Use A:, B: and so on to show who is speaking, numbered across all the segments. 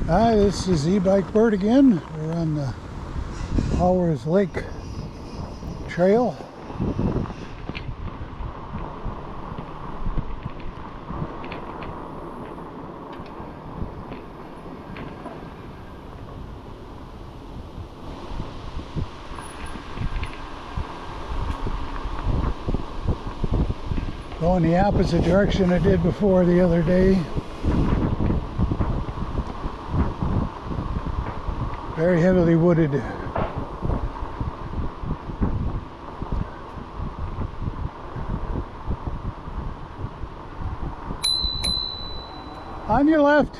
A: Hi, this is eBike Bird again. We're on the Howers Lake Trail. Going the opposite direction I did before the other day. Very heavily wooded. On your left.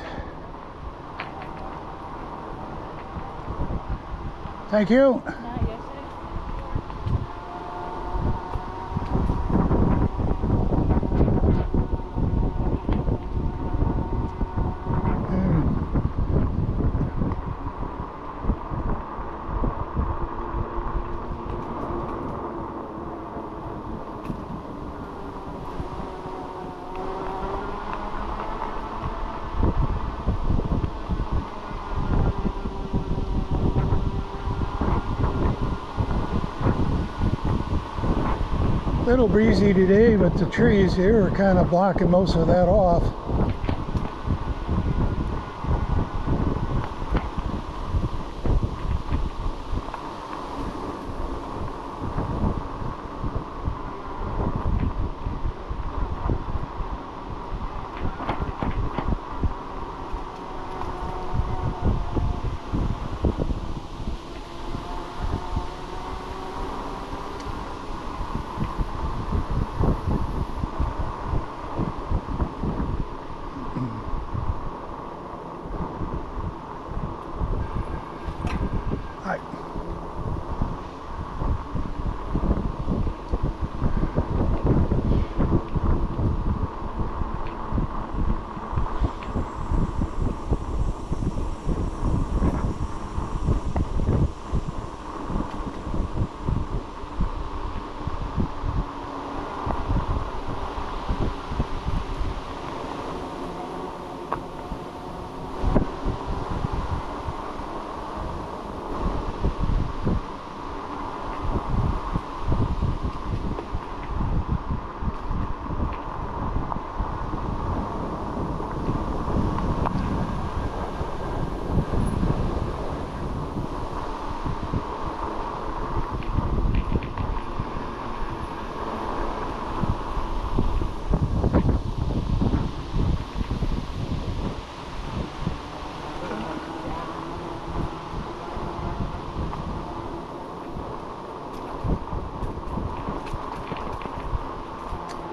A: Thank you. Little breezy today, but the trees here are kind of blocking most of that off.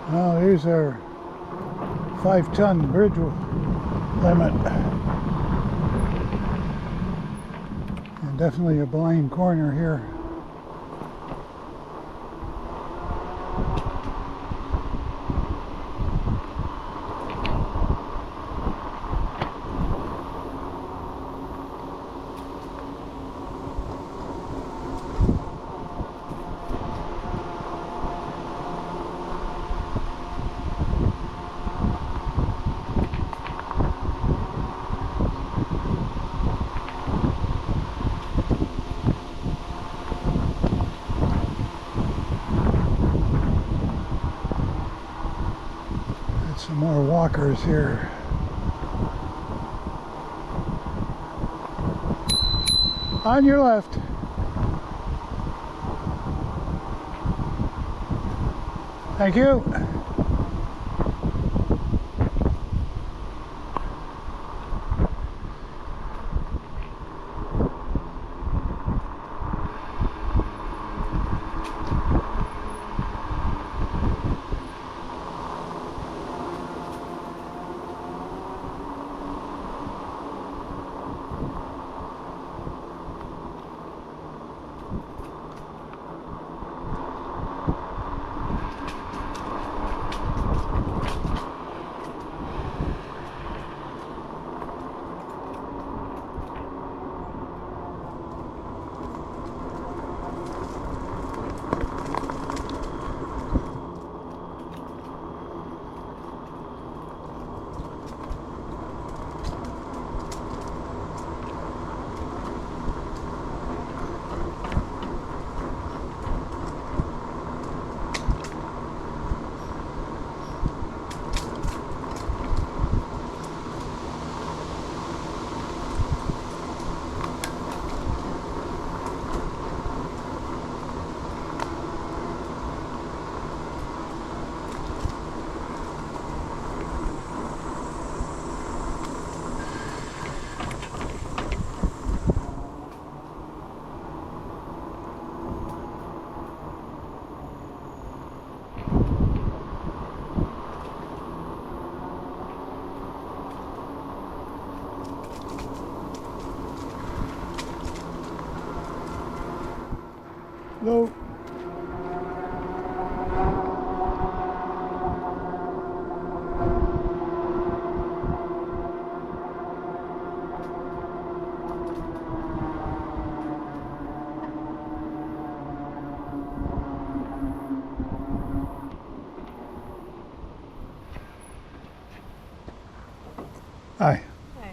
A: Well, here's our 5-ton bridge limit. And definitely a blind corner here. Some more walkers here. On your left. Thank you. Hello. Hi.
B: Hi.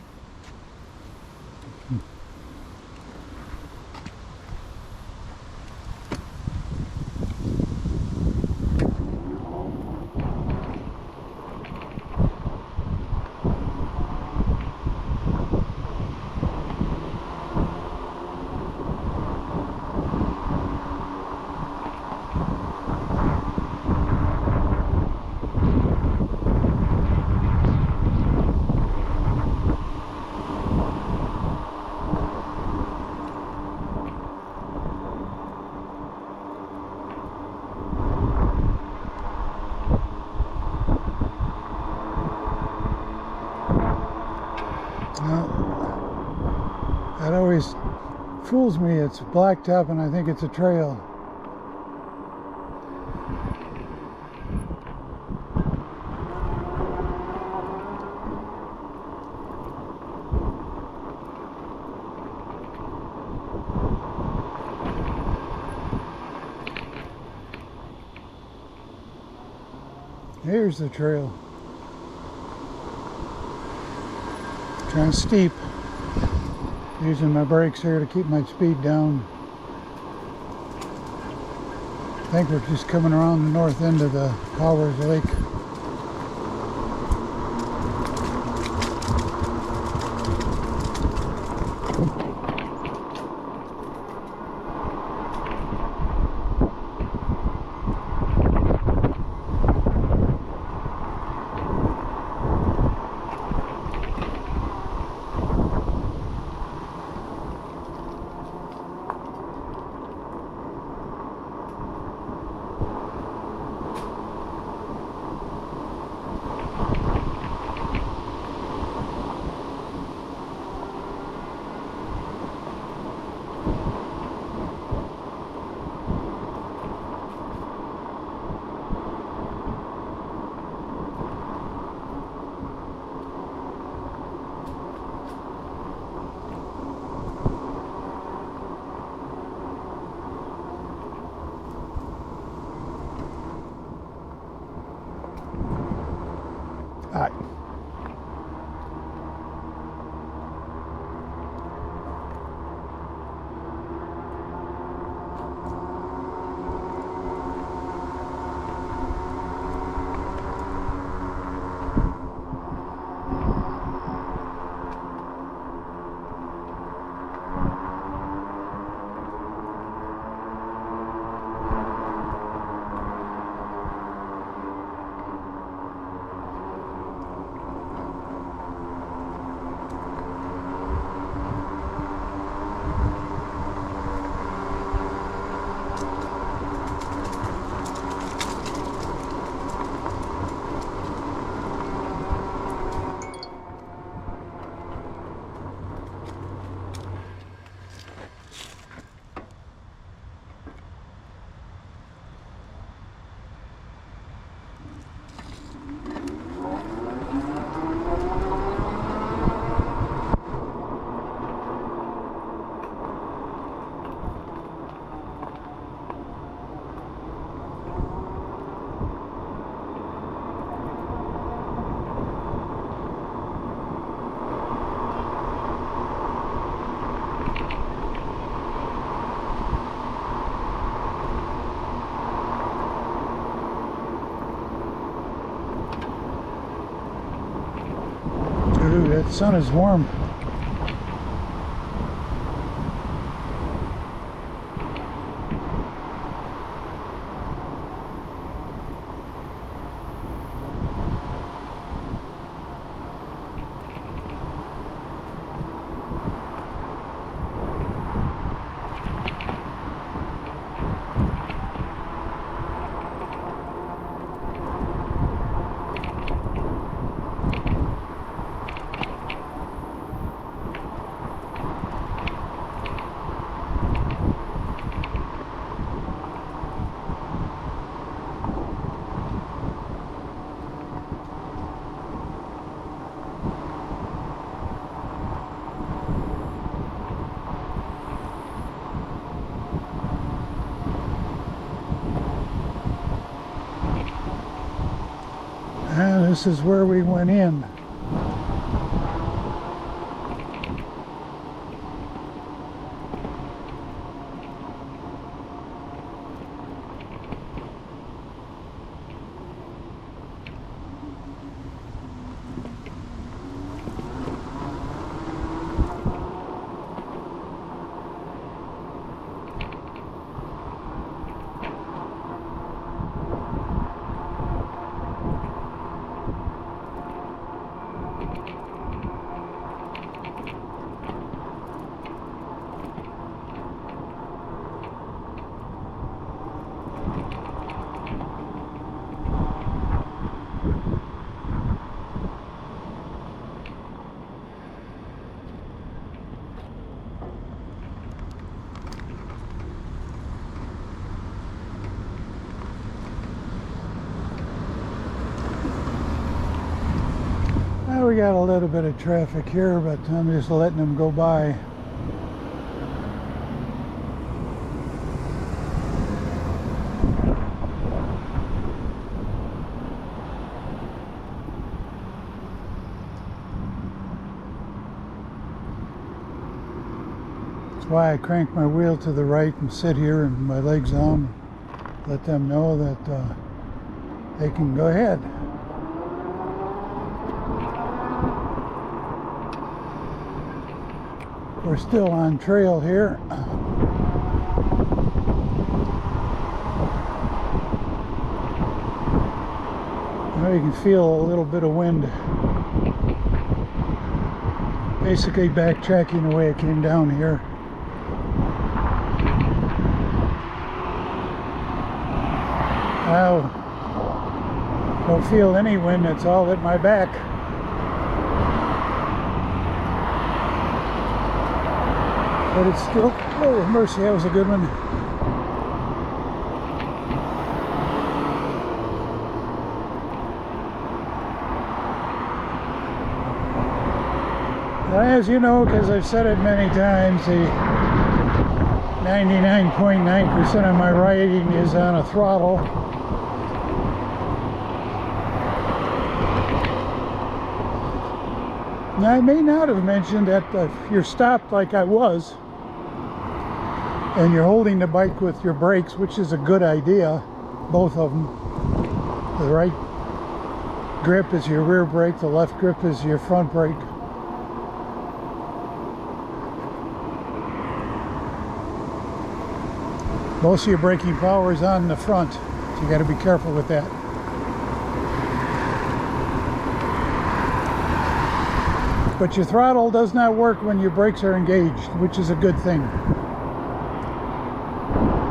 A: Now, that always fools me. It's blacktop and I think it's a trail. Here's the trail. Kind of steep. Using my brakes here to keep my speed down. I think we're just coming around the north end of the Powers Lake. Hi. Ooh, that sun is warm. this is where we went in. We got a little bit of traffic here, but I'm just letting them go by. That's why I crank my wheel to the right and sit here and my legs down. Let them know that they can go ahead. We're still on trail here. Now you can feel a little bit of wind. Basically backtracking the way it came down here. Now, don't feel any wind, it's all at my back. But it's still, oh mercy, that was a good one. As you know, because I've said it many times, the 99.9% of my riding is on a throttle. Now, I may not have mentioned that if you're stopped like I was, and you're holding the bike with your brakes, which is a good idea, both of them. The right grip is your rear brake, the left grip is your front brake. Most of your braking power is on the front, so you got to be careful with that. But your throttle does not work when your brakes are engaged, which is a good thing.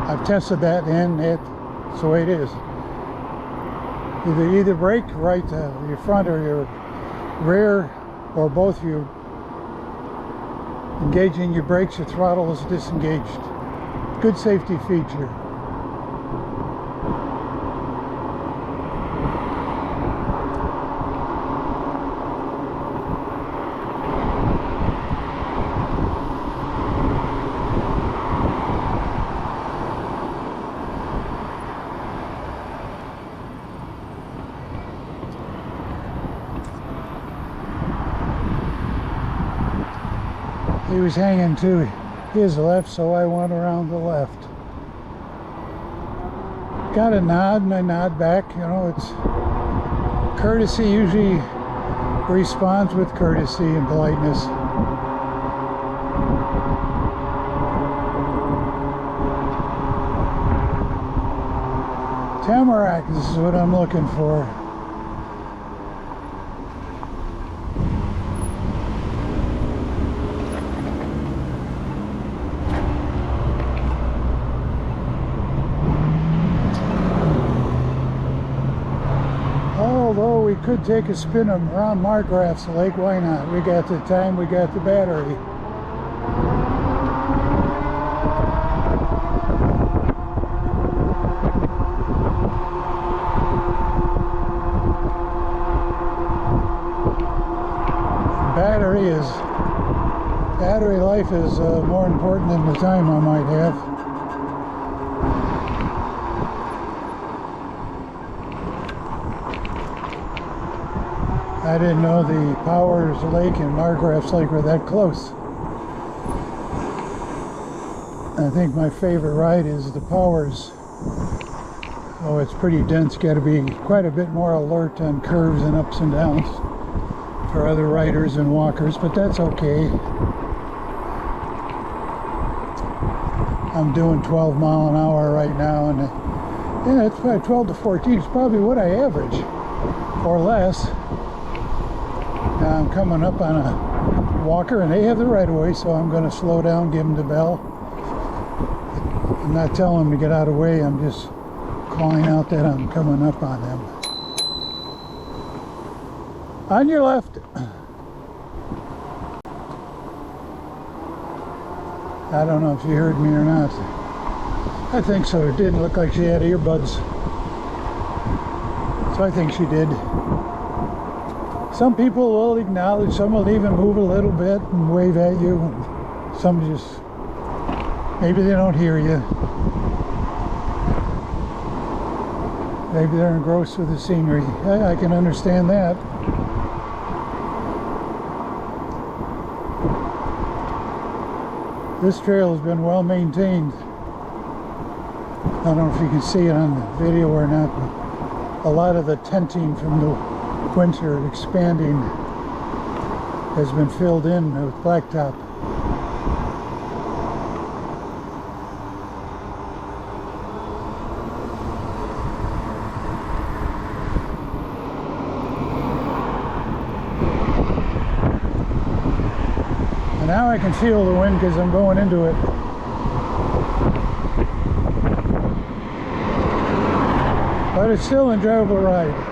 A: I've tested that, and it's the way it is. Either brake right, your front or your rear, or both you engaging your brakes, your throttle is disengaged. Good safety feature. He was hanging to his left, so I went around the left. Got a nod and I nod back. You know, it's courtesy usually responds with courtesy and politeness. Tamarack, this is what I'm looking for. Although we could take a spin around Margraff's Lake, why not? We got the time, we got the battery. Battery life is more important than the time I might have. I didn't know the Powers Lake and Margraff's Lake were that close. I think my favorite ride is the Powers. Oh, it's pretty dense. Got to be quite a bit more alert on curves and ups and downs for other riders and walkers, but that's okay. I'm doing 12 mile an hour right now, and yeah, it's probably 12 to 14. It's probably what I average, or less. Now I'm coming up on a walker, and they have the right of way, so I'm going to slow down, give them the bell. I'm not telling them to get out of the way. I'm just calling out that I'm coming up on them. On your left. I don't know if you heard me or not. I think so. It didn't look like she had earbuds. So I think she did. Some people will acknowledge, some will even move a little bit and wave at you. And some just, maybe they don't hear you. Maybe they're engrossed with the scenery. I can understand that. This trail has been well maintained. I don't know if you can see it on the video or not, but a lot of the tenting from the winter expanding has been filled in with blacktop. And now I can feel the wind because I'm going into it. But it's still an enjoyable ride.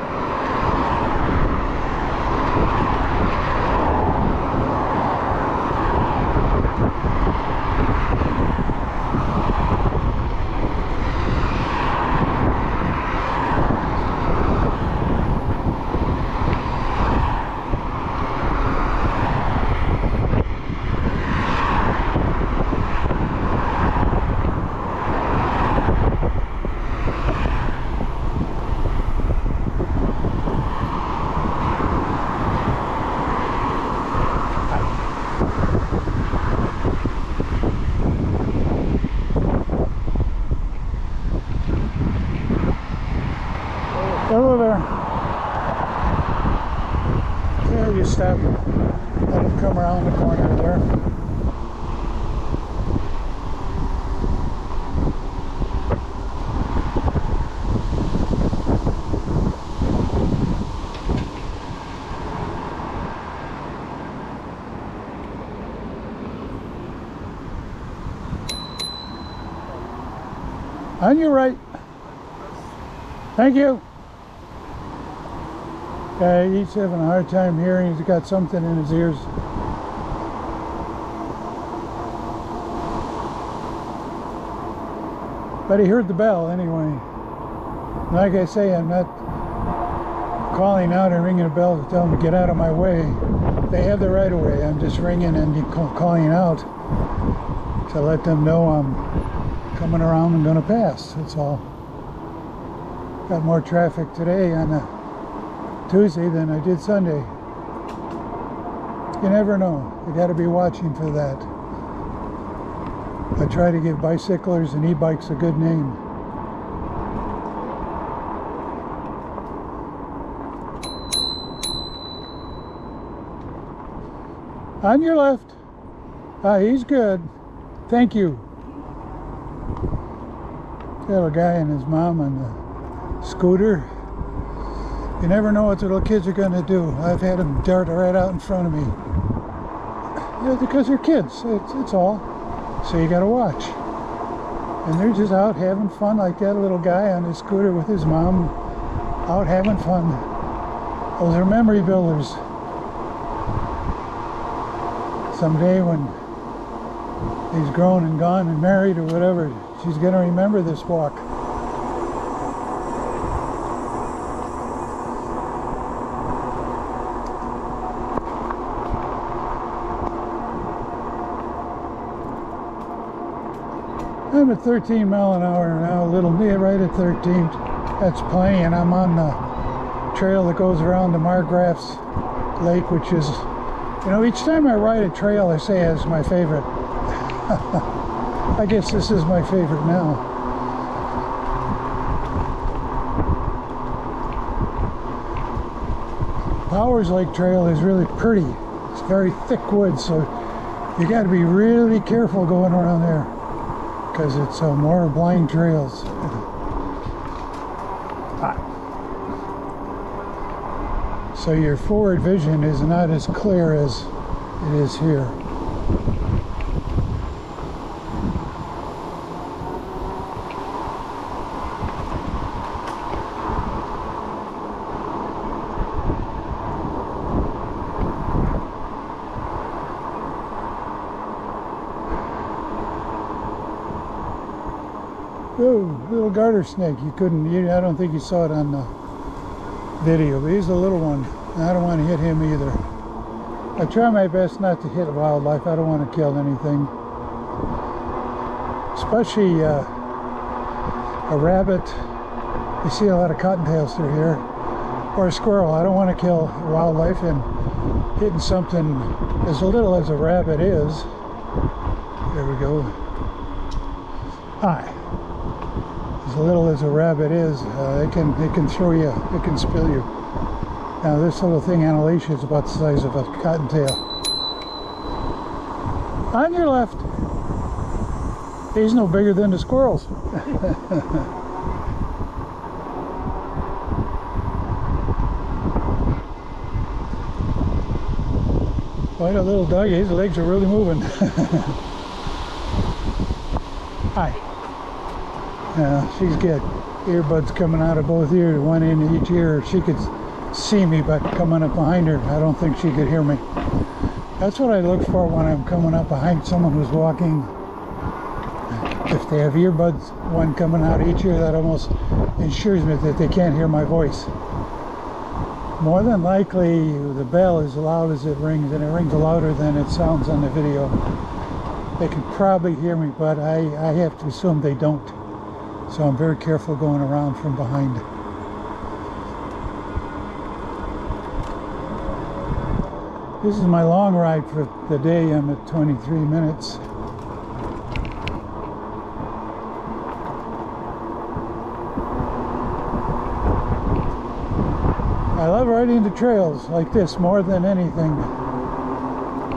A: Hello there. Yeah, you stop. Let them come around the corner there. On your right. Thank you. He's having a hard time hearing. He's got something in his ears. But he heard the bell anyway. Like I say, I'm not calling out and ringing a bell to tell them to get out of my way. They have the right of way. I'm just ringing and calling out to let them know I'm coming around and going to pass. That's all. Got more traffic today on a Tuesday than I did Sunday. You never know. You got to be watching for that. I try to give bicyclers and e-bikes a good name. On your left. He's good. Thank you. Got a guy and his mom on the scooter. You never know what the little kids are going to do. I've had them dart right out in front of me. Yeah, because they're kids. It's all. So you got to watch. And they're just out having fun, like that little guy on his scooter with his mom, out having fun. Those are memory builders. Someday when he's grown and gone and married or whatever, she's going to remember this walk. I'm at 13 mile an hour now, a little near, right at 13. That's plenty, and I'm on the trail that goes around the Margraff's lake, which is, you know, each time I ride a trail I say it's my favorite. I guess this is my favorite now. Powers Lake Trail is really pretty. It's very thick woods, so you got to be really careful going around there because it's more blind trails. So your forward vision is not as clear as it is here. Oh, little garter snake. I don't think you saw it on the video, but he's a little one. I don't want to hit him either. I try my best not to hit wildlife. I don't want to kill anything. Especially a rabbit. You see a lot of cottontails through here. Or a squirrel. I don't want to kill wildlife, and hitting something as little as a rabbit is. There we go. Hi. As little as a rabbit is, it can throw you, it can spill you. Now this little thing on a leash is about the size of a cottontail. On your left. He's no bigger than the squirrels. Quite a little doggy. His legs are really moving. Hi. She's got earbuds coming out of both ears, one in each ear. She could see me, but coming up behind her, I don't think she could hear me. That's what I look for when I'm coming up behind someone who's walking. If they have earbuds, one coming out each ear, that almost ensures me that they can't hear my voice. More than likely, the bell is loud as it rings, and it rings louder than it sounds on the video. They can probably hear me, but I have to assume they don't. So I'm very careful going around from behind. This is my long ride for the day. I'm at 23 minutes. I love riding the trails like this more than anything.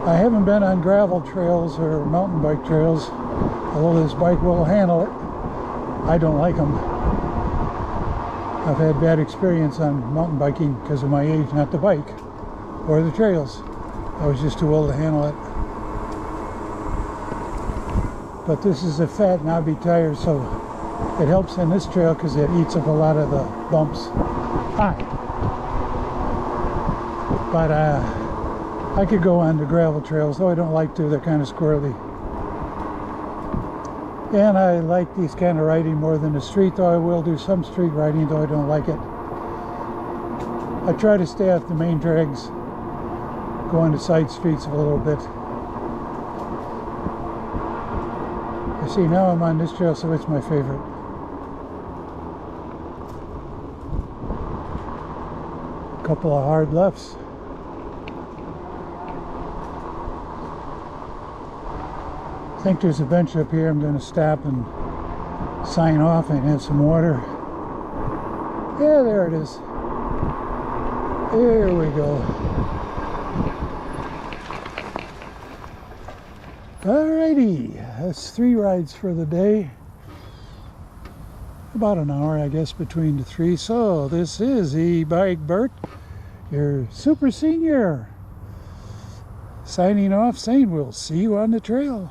A: I haven't been on gravel trails or mountain bike trails, although this bike will handle it. I don't like them. I've had bad experience on mountain biking because of my age, not the bike or the trails. I was just too old to handle it. But this is a fat knobby tire, so it helps in this trail because it eats up a lot of the bumps. Hi. But I could go on the gravel trails, though I don't like to. They're kind of squirrely. And I like these kind of riding more than the street, though I will do some street riding, though I don't like it. I try to stay off the main drags, go on the side streets a little bit. You see, now I'm on this trail, so it's my favorite. Couple of hard lefts. I think there's a bench up here. I'm going to stop and sign off and have some water. Yeah, there it is. There we go. Alrighty, that's 3 rides for the day. About an hour, I guess, between the 3. So this is eBike Bert, your super senior, signing off, saying we'll see you on the trail.